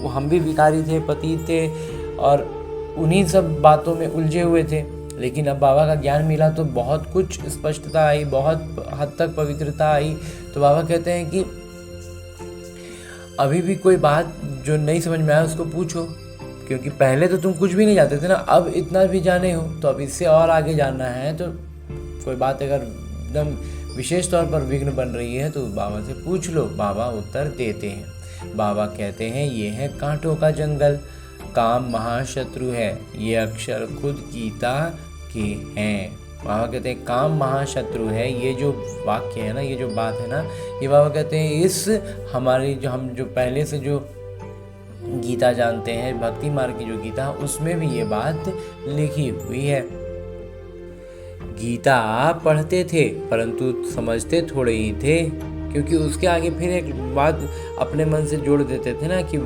हम भी भिखारी थे, पति थे, और उन्हीं सब बातों में उलझे हुए थे। लेकिन अब बाबा का ज्ञान मिला तो बहुत कुछ स्पष्टता आई, बहुत हद तक पवित्रता आई। तो बाबा कहते हैं कि अभी भी कोई बात जो नहीं समझ में आया उसको पूछो, क्योंकि पहले तो तुम कुछ भी नहीं जानते थे ना, अब इतना भी जाने हो, तो अब इससे और आगे जानना है। तो कोई बात अगर एकदम विशेष तौर पर विघ्न बन रही है तो बाबा से पूछ लो, बाबा उत्तर देते हैं। बाबा कहते हैं ये है कांटों का जंगल, काम महाशत्रु है, ये अक्षर खुद गीता के हैं। बाबा कहते हैं काम महाशत्रु है, ये जो वाक्य है ना, ये जो बात है ना, ये बाबा कहते हैं इस हमारी जो हम जो पहले से जो गीता जानते हैं, भक्ति मार्ग की जो गीता, उसमें भी ये बात लिखी हुई है। गीता पढ़ते थे परंतु समझते थोड़े ही थे, क्योंकि उसके आगे फिर एक बात अपने मन से जोड़ देते थे ना कि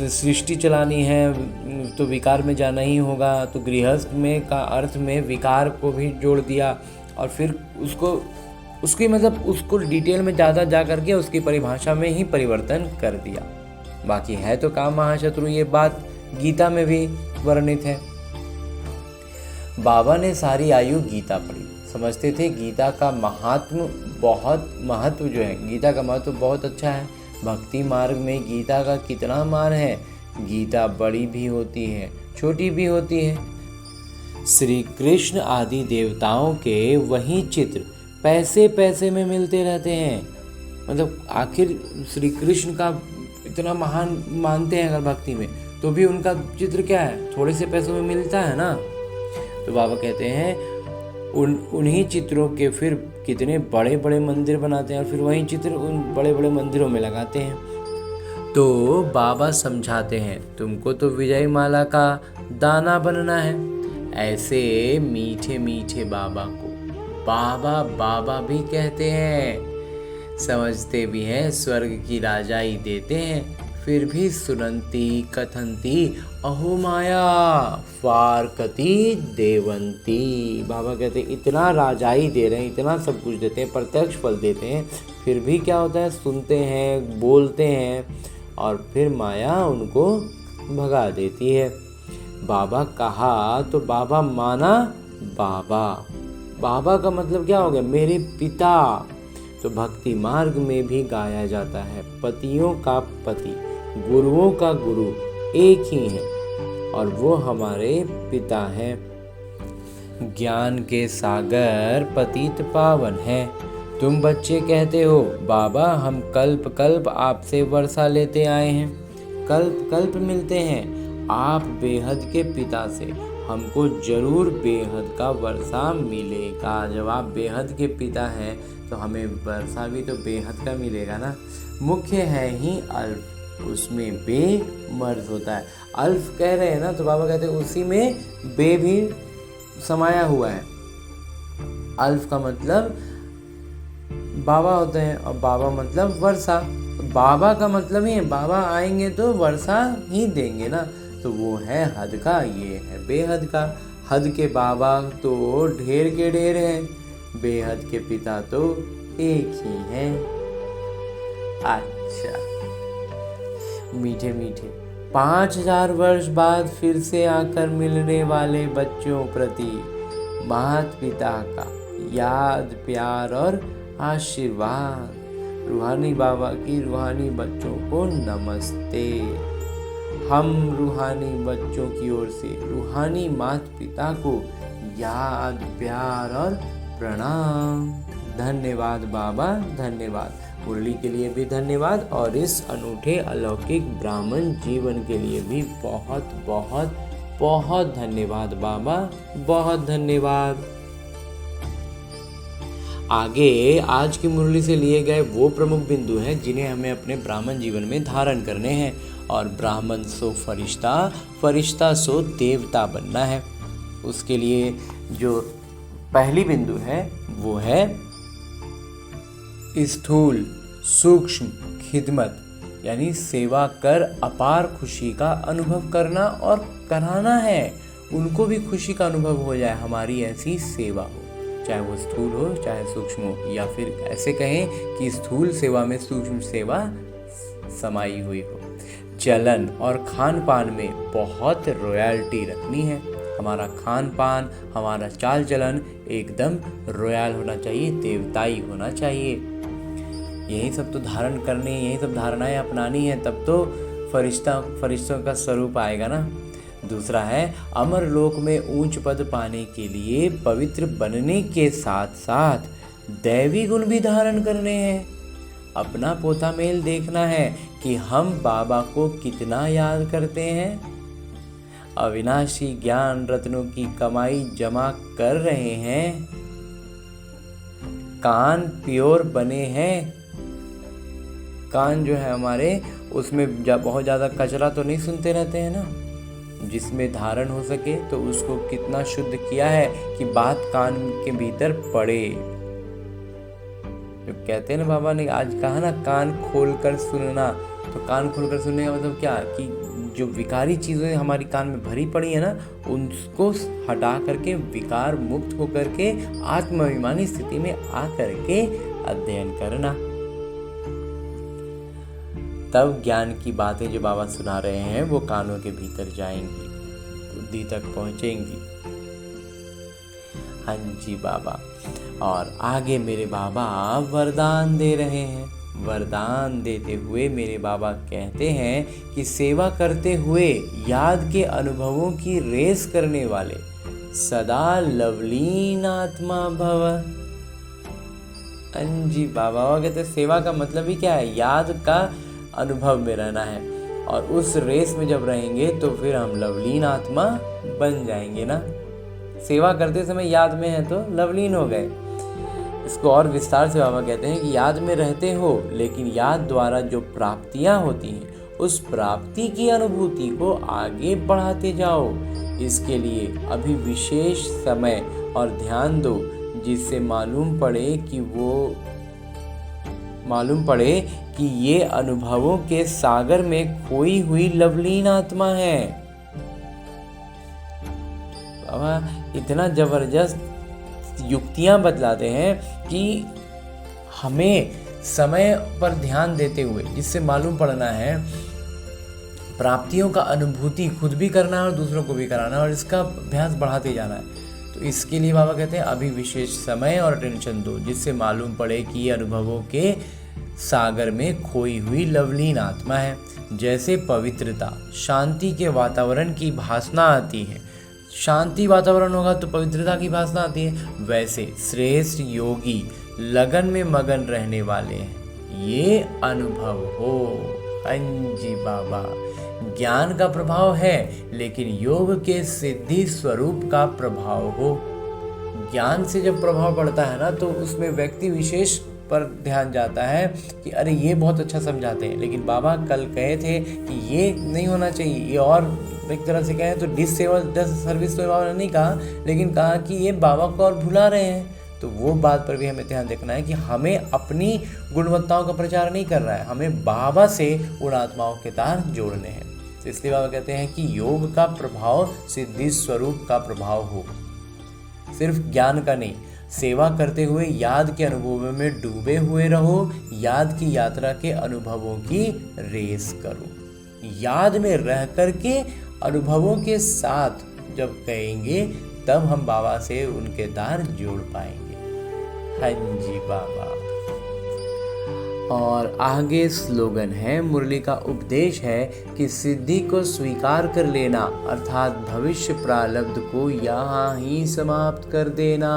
सृष्टि चलानी है तो विकार में जाना ही होगा, तो गृहस्थ में का अर्थ में विकार को भी जोड़ दिया, और फिर उसकी मतलब उसको डिटेल में ज़्यादा जा करके उसकी परिभाषा में ही परिवर्तन कर दिया। बाकी है तो काम महाशत्रु, ये बात गीता में भी वर्णित है। बाबा ने सारी आयु गीता पढ़ी, समझते थे गीता का महत्व जो है, गीता का महत्व बहुत अच्छा है। भक्ति मार्ग में गीता का कितना मान है, गीता बड़ी भी होती है, छोटी भी होती है। श्री कृष्ण आदि देवताओं के वही चित्र पैसे पैसे में मिलते रहते हैं। मतलब आखिर श्री कृष्ण का इतना महान मानते हैं अगर भक्ति में, तो भी उनका चित्र क्या है, थोड़े से पैसों में मिलता है ना। तो बाबा कहते हैं उन्हीं चित्रों के फिर कितने बड़े बड़े मंदिर बनाते हैं, और फिर वही चित्र उन बड़े बड़े मंदिरों में लगाते हैं। तो बाबा समझाते हैं तुमको तो विजय माला का दाना बनना है। ऐसे मीठे मीठे बाबा को बाबा बाबा भी कहते हैं, समझते भी हैं, स्वर्ग की राजाई देते हैं, फिर भी सुनंती कथंती अहो माया फारकती देवंती। बाबा कहते इतना राजाई दे रहे हैं, इतना सब कुछ देते हैं, प्रत्यक्ष फल देते हैं, फिर भी क्या होता है, सुनते हैं, बोलते हैं और फिर माया उनको भगा देती है। बाबा कहा तो बाबा माना। बाबा बाबा का मतलब क्या हो गया, मेरे पिता। तो भक्ति मार्ग में भी गाया जाता है, पतियों का पति गुरुओं का गुरु एक ही है और वो हमारे पिता हैं। ज्ञान के सागर पतित पावन है। तुम बच्चे कहते हो बाबा हम कल्प कल्प आपसे वर्षा लेते आए हैं, कल्प कल्प मिलते हैं आप बेहद के पिता से, हमको जरूर बेहद का वर्षा मिलेगा। जब आप बेहद के पिता हैं तो हमें वर्षा भी तो बेहद का मिलेगा ना। मुख्य है ही अल्प, उसमें बे मर्ज होता है। अल्फ कह रहे हैं ना तो बाबा कहते हैं उसी में बे भी समाया हुआ है। अल्फ का मतलब बाबा होते हैं और बाबा मतलब वर्षा। बाबा का मतलब ही है बाबा आएंगे तो वर्षा ही देंगे ना, तो वो है हद का, ये है बेहद का। हद के बाबा तो ढेर के ढेर हैं, बेहद के पिता तो एक ही हैं। अच्छा मीठे मीठे 5000 वर्ष बाद फिर से आकर मिलने वाले बच्चों प्रति माता पिता का याद प्यार और आशीर्वाद। रूहानी बाबा की रूहानी बच्चों को नमस्ते। हम रूहानी बच्चों की ओर से रूहानी माता पिता को याद प्यार और प्रणाम। धन्यवाद बाबा, धन्यवाद। मुरली के लिए भी धन्यवाद और इस अनूठे अलौकिक ब्राह्मण जीवन के लिए भी बहुत बहुत बहुत धन्यवाद बाबा, बहुत धन्यवाद। आगे आज की मुरली से लिए गए वो प्रमुख बिंदु हैं जिन्हें हमें अपने ब्राह्मण जीवन में धारण करने हैं। और ब्राह्मण सो फरिश्ता, फरिश्ता सो देवता बनना है। उसके लिए जो पहली बिंदु है वो है स्थूल सूक्ष्म खिदमत, यानी सेवा कर अपार खुशी का अनुभव करना और कराना है। उनको भी खुशी का अनुभव हो जाए, हमारी ऐसी सेवा हो, चाहे वो स्थूल हो चाहे सूक्ष्म हो, या फिर ऐसे कहें कि स्थूल सेवा में सूक्ष्म सेवा समाई हुई हो। चलन और खान पान में बहुत रॉयल्टी रखनी है। हमारा खान पान, हमारा चाल चलन एकदम रॉयल होना चाहिए, देवताई होना चाहिए। यही सब तो धारण करने, यही सब धारणाएं अपनानी है, तब तो फरिश्तों का स्वरूप आएगा ना। दूसरा है अमर लोक में ऊंच पद पाने के लिए पवित्र बनने के साथ साथ दैवी गुण भी धारण करने हैं। अपना पोता मेल देखना है कि हम बाबा को कितना याद करते हैं। अविनाशी ज्ञान रत्नों की कमाई जमा कर रहे हैं। कान प्योर बने हैं। कान जो है हमारे, उसमें बहुत ज़्यादा कचरा तो नहीं सुनते रहते हैं ना, जिसमें धारण हो सके तो उसको कितना शुद्ध किया है कि बात कान के भीतर पड़े। जो कहते हैं ना, बाबा ने आज कहा ना कान खोलकर सुनना, तो कान खोलकर सुनने का मतलब क्या कि जो विकारी चीज़ें हमारी कान में भरी पड़ी है ना, उनको हटा करके विकार मुक्त होकर के आत्माभिमानी स्थिति में आकर के अध्ययन करना। तब ज्ञान की बातें जो बाबा सुना रहे हैं वो कानों के भीतर जाएंगी, बुद्धि तक पहुंचेंगी। हाँ जी बाबा। और आगे मेरे बाबा वरदान दे रहे हैं। वरदान देते हुए मेरे बाबा कहते हैं कि सेवा करते हुए याद के अनुभवों की रेस करने वाले सदा लवलीन आत्मा भव। हाँ जी बाबा कहते सेवा का मतलब ही क्या है, याद का अनुभव में रहना है, और उस रेस में जब रहेंगे तो फिर हम लवलीन आत्मा बन जाएंगे ना। सेवा करते समय याद में है तो लवलीन हो गए। इसको और विस्तार से बाबा कहते हैं कि याद में रहते हो, लेकिन याद द्वारा जो प्राप्तियां होती हैं उस प्राप्ति की अनुभूति को आगे बढ़ाते जाओ। इसके लिए अभी विशेष समय और ध्यान दो, जिससे मालूम पड़े कि वो मालूम पड़े कि ये अनुभवों के सागर में खोई हुई लवलीन आत्मा है। बाबा इतना जबरदस्त युक्तियां बतलाते हैं कि हमें समय पर ध्यान देते हुए, जिससे मालूम पड़ना है प्राप्तियों का अनुभूति खुद भी करना है और दूसरों को भी कराना है और इसका अभ्यास बढ़ाते जाना है। तो इसके लिए बाबा कहते हैं अभी विशेष समय और टेंशन दो, जिससे मालूम पड़े कि ये अनुभवों के सागर में खोई हुई लवलीन आत्मा है। जैसे पवित्रता, शांति के वातावरण की भासना आती है, शांति वातावरण होगा तो पवित्रता की भासना आती है, वैसे श्रेष्ठ योगी लगन में मगन रहने वाले हैं, ये अनुभव हो। हाँ जी बाबा, ज्ञान का प्रभाव है लेकिन योग के सिद्धि स्वरूप का प्रभाव हो। ज्ञान से जब प्रभाव पड़ता है ना, तो उसमें व्यक्ति विशेष पर ध्यान जाता है कि अरे ये बहुत अच्छा समझाते हैं, लेकिन बाबा कल कहे थे कि ये नहीं होना चाहिए, ये और एक तरह से कहें तो डिससर्विस तो बाबा ने नहीं कहा, लेकिन कहा कि ये बाबा को और भुला रहे हैं। तो वो बात पर भी हमें ध्यान देखना है कि हमें अपनी गुणवत्ताओं का प्रचार नहीं करना है, हमें बाबा से उन आत्माओं के तार जोड़ने हैं। तो इसलिए बाबा कहते हैं कि योग का प्रभाव सिद्धि स्वरूप का प्रभाव हो, सिर्फ ज्ञान का नहीं। सेवा करते हुए याद के अनुभवों में डूबे हुए रहो, याद की यात्रा के अनुभवों की रेस करो। याद में रह करके अनुभवों के साथ जब कहेंगे तब हम बाबा से उनके तार जोड़ पाएंगे। हाँ जी बाबा। और आगे स्लोगन है, मुरली का उपदेश है कि सिद्धि को स्वीकार कर लेना अर्थात भविष्य प्रारब्ध को यहाँ ही समाप्त कर देना।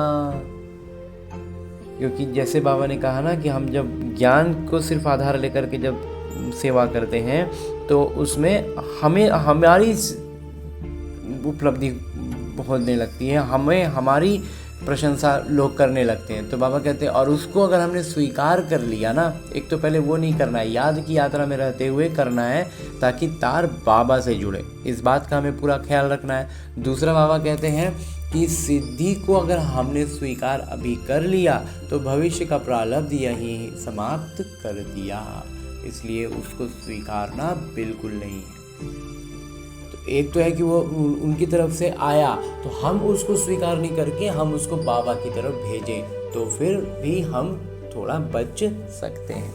क्योंकि जैसे बाबा ने कहा ना कि हम जब ज्ञान को सिर्फ आधार लेकर के जब सेवा करते हैं तो उसमें हमें हमारी उपलब्धि होने लगती है, हमें हमारी प्रशंसा लोग करने लगते हैं। तो बाबा कहते हैं और उसको अगर हमने स्वीकार कर लिया ना, एक तो पहले वो नहीं करना है, याद की यात्रा में रहते हुए करना है ताकि तार बाबा से जुड़े, इस बात का हमें पूरा ख्याल रखना है। दूसरा बाबा कहते हैं कि सिद्धि को अगर हमने स्वीकार अभी कर लिया तो भविष्य का प्रारब्ध यहीं समाप्त कर दिया, इसलिए उसको स्वीकारना बिल्कुल नहीं है। एक तो है कि वो उनकी तरफ से आया तो हम उसको स्वीकार नहीं करके हम उसको बाबा की तरफ भेजें, तो फिर भी हम थोड़ा बच सकते हैं।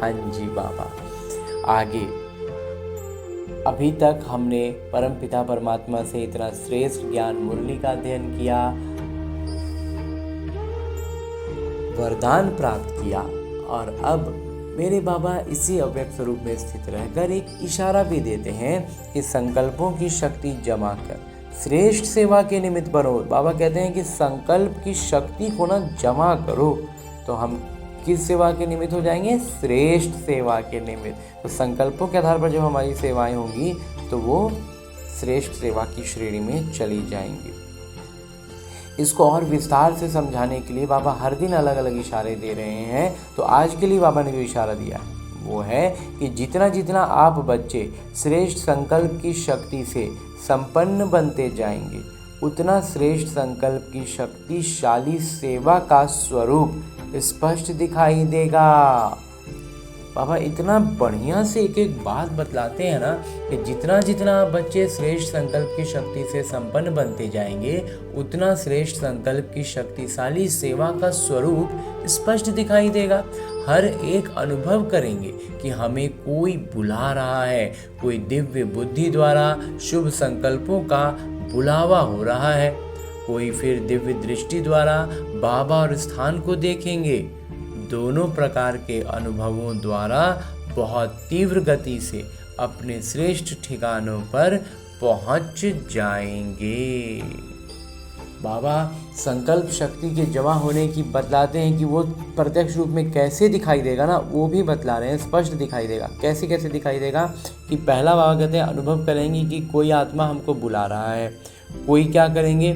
हाँ जी बाबा। आगे अभी तक हमने परमपिता परमात्मा से इतना श्रेष्ठ ज्ञान मुरली का अध्ययन किया, वरदान प्राप्त किया, और अब मेरे बाबा इसी अव्यक्त स्वरूप में स्थित रहकर एक इशारा भी देते हैं कि संकल्पों की शक्ति जमा कर श्रेष्ठ सेवा के निमित्त बनो। बाबा कहते हैं कि संकल्प की शक्ति को ना जमा करो, तो हम किस सेवा के निमित्त हो जाएंगे? श्रेष्ठ सेवा के निमित्त। तो संकल्पों के आधार पर जब हमारी सेवाएं होंगी तो वो श्रेष्ठ सेवा की श्रेणी में चली जाएंगी। इसको और विस्तार से समझाने के लिए बाबा हर दिन अलग अलग इशारे दे रहे हैं। तो आज के लिए बाबा ने जो इशारा दिया है वो है कि जितना जितना आप बच्चे श्रेष्ठ संकल्प की शक्ति से संपन्न बनते जाएंगे, उतना श्रेष्ठ संकल्प की शक्तिशाली सेवा का स्वरूप स्पष्ट दिखाई देगा। बाबा इतना बढ़िया से एक एक बात बतलाते हैं ना कि जितना जितना बच्चे श्रेष्ठ संकल्प की शक्ति से संपन्न बनते जाएंगे, उतना श्रेष्ठ संकल्प की शक्तिशाली सेवा का स्वरूप स्पष्ट दिखाई देगा। हर एक अनुभव करेंगे कि हमें कोई बुला रहा है, कोई दिव्य बुद्धि द्वारा शुभ संकल्पों का बुलावा हो रहा है, कोई फिर दिव्य दृष्टि द्वारा बाबा और स्थान को देखेंगे। दोनों प्रकार के अनुभवों द्वारा बहुत तीव्र गति से अपने श्रेष्ठ ठिकानों पर पहुंच जाएंगे। बाबा संकल्प शक्ति के जमा होने की बतलाते हैं कि वो प्रत्यक्ष रूप में कैसे दिखाई देगा ना, वो भी बतला रहे हैं, स्पष्ट दिखाई देगा। कैसे कैसे दिखाई देगा कि पहला बाबा कहते हैं अनुभव करेंगे कि कोई आत्मा हमको बुला रहा है, कोई क्या करेंगे,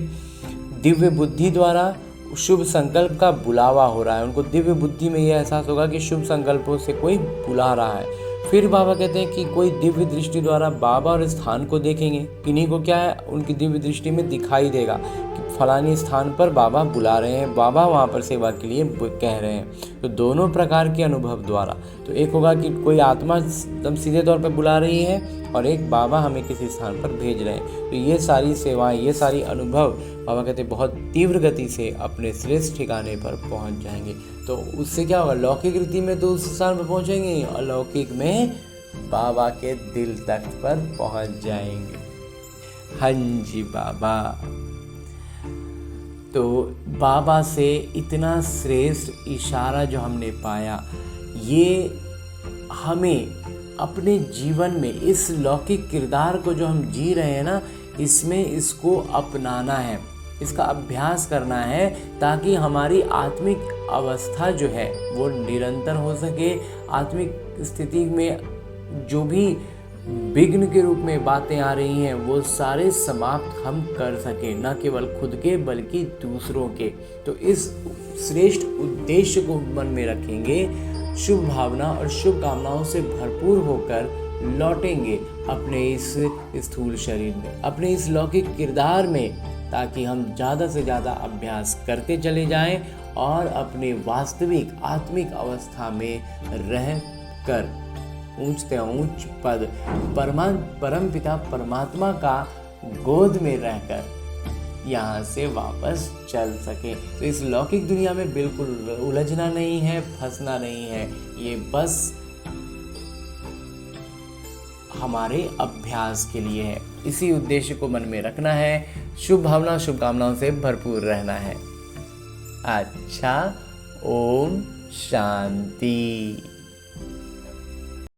दिव्य बुद्धि द्वारा शुभ संकल्प का बुलावा हो रहा है, उनको दिव्य बुद्धि में यह एहसास होगा कि शुभ संकल्पों से कोई बुला रहा है। फिर बाबा कहते हैं कि कोई दिव्य दृष्टि द्वारा बाबा और स्थान को देखेंगे। किन्हीं को क्या है, उनकी दिव्य दृष्टि में दिखाई देगा कि फलानी स्थान पर बाबा बुला रहे हैं, बाबा वहाँ पर सेवा के लिए कह रहे हैं। तो दोनों प्रकार के अनुभव द्वारा, तो एक होगा कि कोई आत्मा एकदम सीधे तौर पे बुला रही है और एक बाबा हमें किसी स्थान पर भेज रहे हैं। तो ये सारी सेवाएं, ये सारी अनुभव बाबा कहते बहुत तीव्र गति से अपने श्रेष्ठ ठिकाने पर पहुंच जाएंगे। तो उससे क्या होगा, लौकिक रीति में तो उस स्थान पर पहुंचेंगे, अलौकिक में बाबा के दिल तख्त पर पहुंच जाएंगे। हाँ जी बाबा। तो बाबा से इतना श्रेष्ठ इशारा जो हमने पाया, ये हमें अपने जीवन में इस लौकिक किरदार को जो हम जी रहे हैं ना, इसमें इसको अपनाना है, इसका अभ्यास करना है, ताकि हमारी आत्मिक अवस्था जो है वो निरंतर हो सके। आत्मिक स्थिति में जो भी विघ्न के रूप में बातें आ रही हैं वो सारे समाप्त हम कर सकें, न केवल खुद के बल्कि दूसरों के। तो इस श्रेष्ठ उद्देश्य को मन में रखेंगे, शुभ भावना और शुभ कामनाओं से भरपूर होकर लौटेंगे अपने इस स्थूल शरीर में, अपने इस लौकिक किरदार में, ताकि हम ज़्यादा से ज़्यादा अभ्यास करते चले जाएं और अपने वास्तविक आत्मिक अवस्था में रह कर ऊंच से ऊंच पद परमपिता परमात्मा का गोद में रहकर यहाँ से वापस चल सके। तो इस लौकिक दुनिया में बिल्कुल उलझना नहीं है, फंसना नहीं है, ये बस हमारे अभ्यास के लिए है। इसी उद्देश्य को मन में रखना है, शुभ भावना शुभकामनाओं से भरपूर रहना है। अच्छा, ओम शांति।